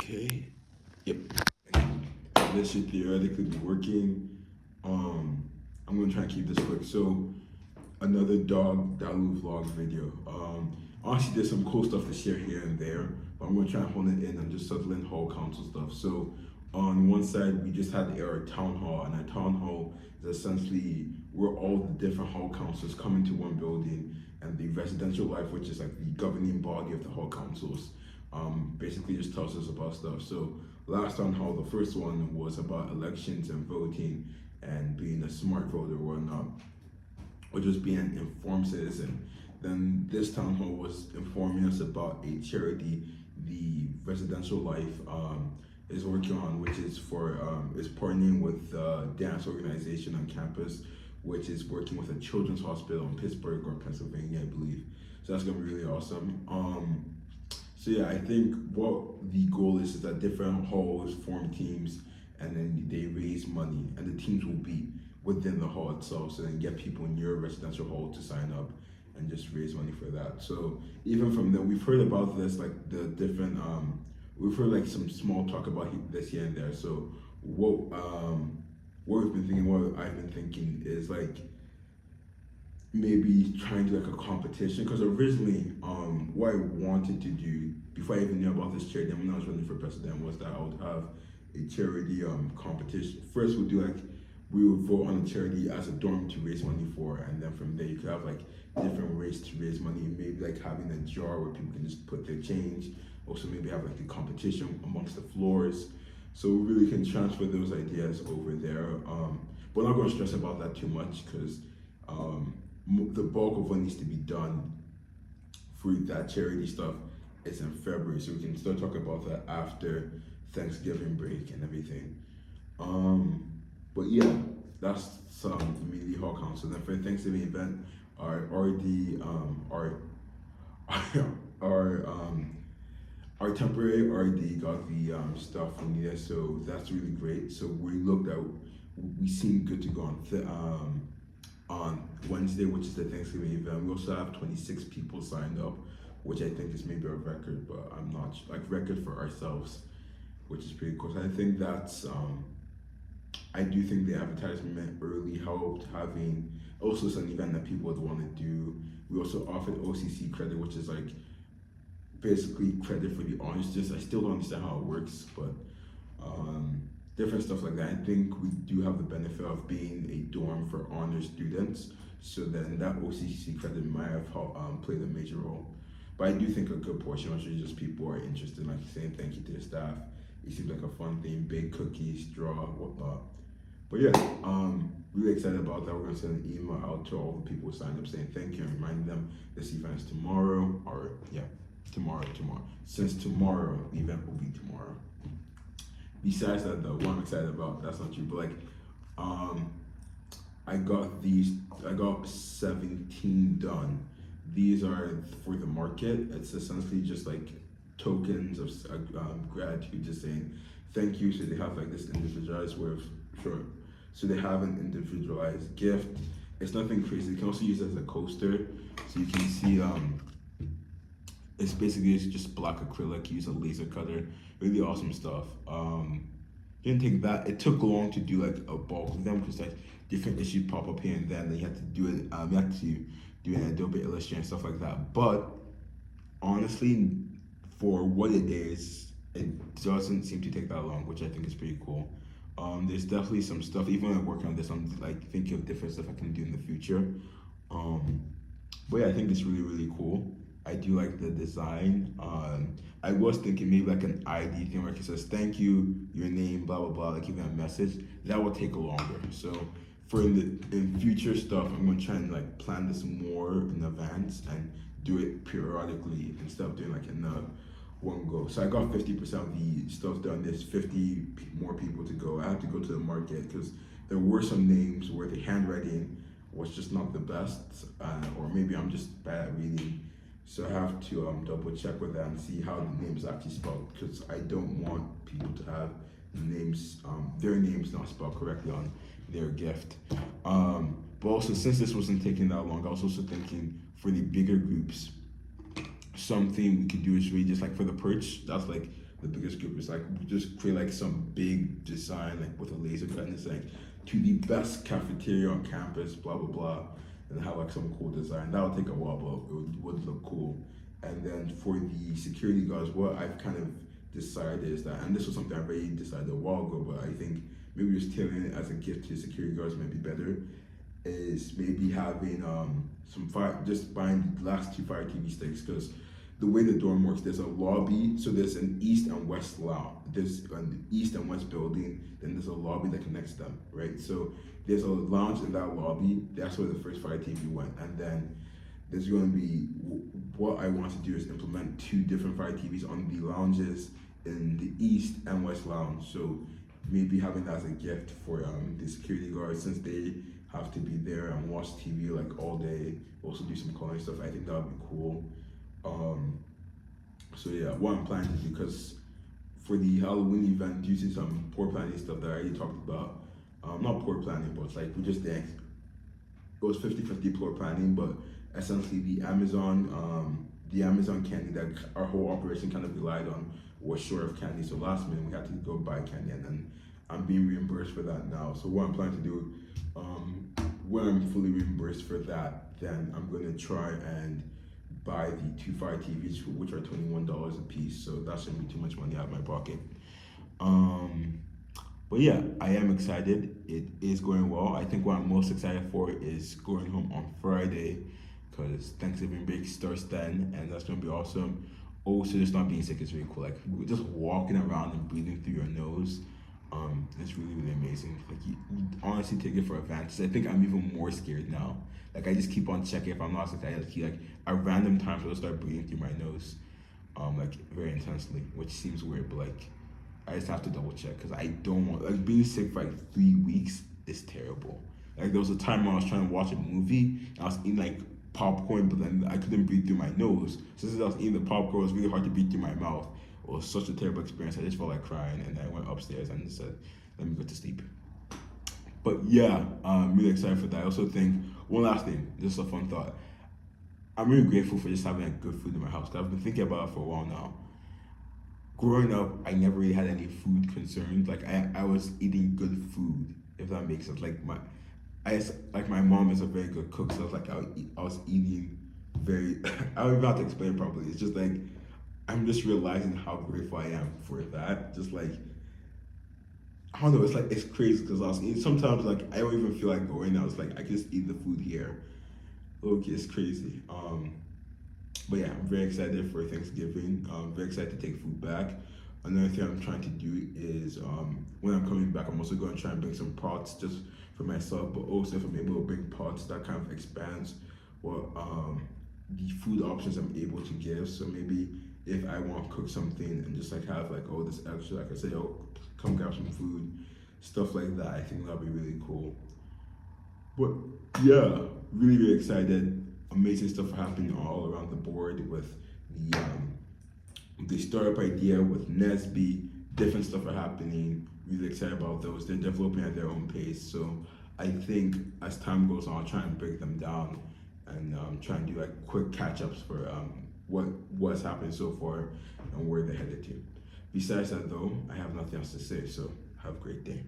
Okay. Yep. This should theoretically be working. I'm gonna try and keep this quick. So another dog Dalu vlog video. Honestly, there's some cool stuff to share here and there, but I'm gonna try and hone it in on just Sutherland Hall Council stuff. So on one side, we just had our town hall, and our town hall is essentially where all the different hall councils come into one building, and the residential life, which is like the governing body of the hall councils, basically just tells us about stuff. So last town hall, the first one was about elections and voting and being a smart voter or whatnot, or just being an informed citizen. Then this town hall was informing us about a charity the residential life is working on, which is for is partnering with a dance organization on campus, which is working with a children's hospital in Pittsburgh or Pennsylvania, I believe. So that's gonna be really awesome. So yeah, I think what the goal is that different halls form teams, and then they raise money, and the teams will be within the hall itself. So then get people in your residential hall to sign up and just raise money for that. So even from there, we've heard about this, like the different, we've heard like some small talk about this here and there. So what we've been thinking, what I've been thinking is like maybe trying to do like a competition, because originally what I wanted to do before I even knew about this charity and when I was running for president was that I would have a charity competition. First we'll do like we would vote on a charity as a dorm to raise money for, and then from there you could have like different ways to raise money, maybe like having a jar where people can just put their change, also maybe have like a competition amongst the floors, so we really can transfer those ideas over there. But I'm not going to stress about that too much, because the bulk of what needs to be done for that charity stuff is in February, so we can start talking about that after Thanksgiving break and everything. But yeah, that's some immediately Hall Council. Then for the Thanksgiving event, our RD, our temporary RD got the stuff we needed, so that's really great. So we seem good to go on Wednesday, which is the Thanksgiving event. We also have 26 people signed up, which I think is maybe a record, but I'm not like record for ourselves, which is pretty cool. So I think that's I do think the advertisement early helped, having also some event that people would want to do. We also offered OCC credit, which is like basically credit for the honors. Just I still don't understand how it works, but different stuff like that. I think we do have the benefit of being a dorm for honor students, so then that OCC credit might have played a major role. But I do think a good portion of it is just people are interested in like saying thank you to the staff. It seems like a fun thing, bake cookies, straw, whatnot. But yeah, really excited about that. We're gonna send an email out to all the people who signed up saying thank you and reminding them this event is tomorrow, or yeah, tomorrow. Since tomorrow, the event will be tomorrow. Besides that though, what I'm excited about, that's not true, but like I got 17 done. These are for the market. It's essentially just like tokens of gratitude, just saying thank you. So they have like this individualized way of sure. So they have an individualized gift. It's nothing crazy. You can also use it as a coaster, so you can see it's basically just black acrylic. Use a laser cutter. Really awesome stuff. Didn't take that. It took long to do like a bulk of them because like different issues pop up here and then you have to do it. You have to do an Adobe Illustrator and stuff like that. But honestly, for what it is, it doesn't seem to take that long, which I think is pretty cool. There's definitely some stuff. Even when I'm working on this, I'm like thinking of different stuff I can do in the future. But yeah, I think it's really cool. I do like the design. I was thinking maybe like an ID thing where it says thank you, your name, blah blah blah, like even a message. That will take longer. So for in future stuff, I'm gonna try and like plan this more in advance and do it periodically instead of doing like in one go. So I got 50% of the stuff done. There's 50 more people to go. I have to go to the market because there were some names where the handwriting was just not the best, or maybe I'm just bad at reading. So I have to double check with them and see how the name is actually spelled, because I don't want people to have names, their names not spelled correctly on their gift. But also, since this wasn't taking that long, I was also thinking for the bigger groups, something we could do is really just like for the perch, that's like the biggest group is like we just create like some big design like with a laser cut and it's like to the best cafeteria on campus, blah blah blah, and have like some cool design. That'll take a while, but it would look cool. And then for the security guards, what I've kind of decided is that, and this was something I already decided a while ago, but I think maybe just tailoring it as a gift to the security guards might be better. Is maybe having some fire, just buying the last two Fire TV sticks because the way the dorm works, there's a lobby, so there's an east and west lounge. There's an east and west building, then there's a lobby that connects them, right? So there's a lounge in that lobby. That's where the first Fire TV went, and then there's going to be what I want to do is implement two different Fire TVs on the lounges in the east and west lounge. So maybe having that as a gift for the security guards since they have to be there and watch TV like all day, also do some calling stuff. I think that would be cool. So yeah, what I'm planning to do, because for the Halloween event, due to some poor planning stuff that I already talked about, not poor planning, but like we just did, it was 50-50 poor planning, but essentially the Amazon candy that our whole operation kind of relied on was short of candy. So last minute we had to go buy candy, and then I'm being reimbursed for that now. So what I'm planning to do, when I'm fully reimbursed for that, then I'm gonna try and buy the two Fire TVs, which are $21 a piece. So that shouldn't be too much money out of my pocket. But yeah, I am excited. It is going well. I think what I'm most excited for is going home on Friday because Thanksgiving break starts then, and that's gonna be awesome. Also, just not being sick is really cool. Like just walking around and breathing through your nose, it's really really amazing. Like you honestly take it for advantage. I think I'm even more scared now. Like I just keep on checking if I'm not sick. Like at random times I'll start breathing through my nose, like very intensely, which seems weird, but like I just have to double check because I don't want like being sick for like 3 weeks is terrible. Like there was a time when I was trying to watch a movie and I was eating like popcorn, but then I couldn't breathe through my nose. So since I was eating the popcorn, it was really hard to breathe through my mouth. It was such a terrible experience. I just felt like crying, and I went upstairs and just said, "Let me go to sleep." But yeah, I'm really excited for that. I also think one last thing, just a fun thought. I'm really grateful for just having like, good food in my house because I've been thinking about it for a while now. Growing up, I never really had any food concerns. Like I was eating good food, if that makes sense. Like my mom is a very good cook, so I was like I was eating very. I don't even have to explain it properly. It's just like I'm just realizing how grateful I am for that. Just like I don't know, it's like it's crazy because I was eating. Sometimes like I don't even feel like going. I was like I can just eat the food here. Okay, it's crazy. But yeah, I'm very excited for Thanksgiving. Very excited to take food back. Another thing I'm trying to do is when I'm coming back, I'm also going to try and bring some pots just for myself, but also if I'm able to bring pots, that kind of expands what the food options I'm able to give. So maybe if I want to cook something and just like have like oh this extra, like I say, oh come grab some food, stuff like that. I think that'll be really cool. But yeah, really really excited. Amazing stuff happening all around the board with the startup idea with Nesby. Different stuff are happening. Really excited about those. They're developing at their own pace. So I think as time goes on, I'll try and break them down and try and do like quick catch ups for what's happened so far and where they're headed to. Besides that, though, I have nothing else to say. So have a great day.